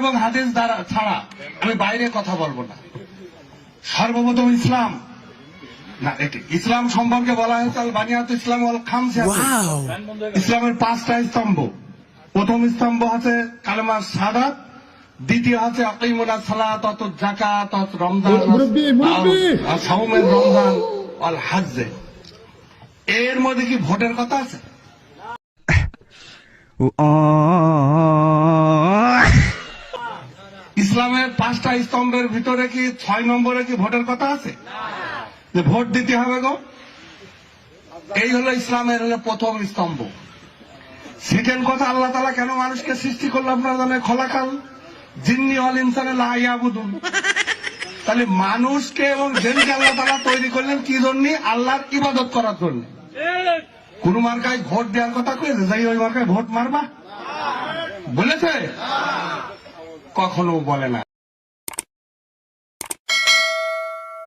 এবং হাদিস দ্বারা ছাড়া আমি বাইরে কথা বলবো না। সর্বপ্রথম ইসলাম না, ইসলাম সম্পর্কে বলা হয়েছে আল বানিয়াত ইসলাম ওয়াল খামসাত, ইসলামের 5টা স্তম্ভ। প্রথম স্তম্ভ হচ্ছে কালেমা শাহাদাত, দ্বিতীয় হচ্ছে আকিমুনাস সালাত ওয়াত যাকাত ওয়াত রমজান আর সাওমের রমজান ওয়াল হজ। এর মধ্যে কি ভোটের কথা আছে? ইসলামের 5টা স্তম্ভের ভিতরে কি 6 নম্বরে কি ভোটের কথা আছে যে ভোট দিতে হবে গো? এই হলো ইসলামের হলো প্রথম স্তম্ভ। সেকেন্ড কথা, আল্লাহ তাআলা কেন মানুষকে সৃষ্টি করলো আপনারা জানেন? খলাকাল জিন্নি ওয়াল ইনসানা লা ইয়াবুদুন। তাহলে মানুষকে এবং জিনকে আল্লাহ তাআলা তৈরি করলেন কি জন্য? আল্লাহর ইবাদত করার জন্য। কোন মার্কায় ভোট দেওয়ার কথা কয়েছে যাই ওই মার্কায় ভোট মারবা বলেছে? কখনো বলে না।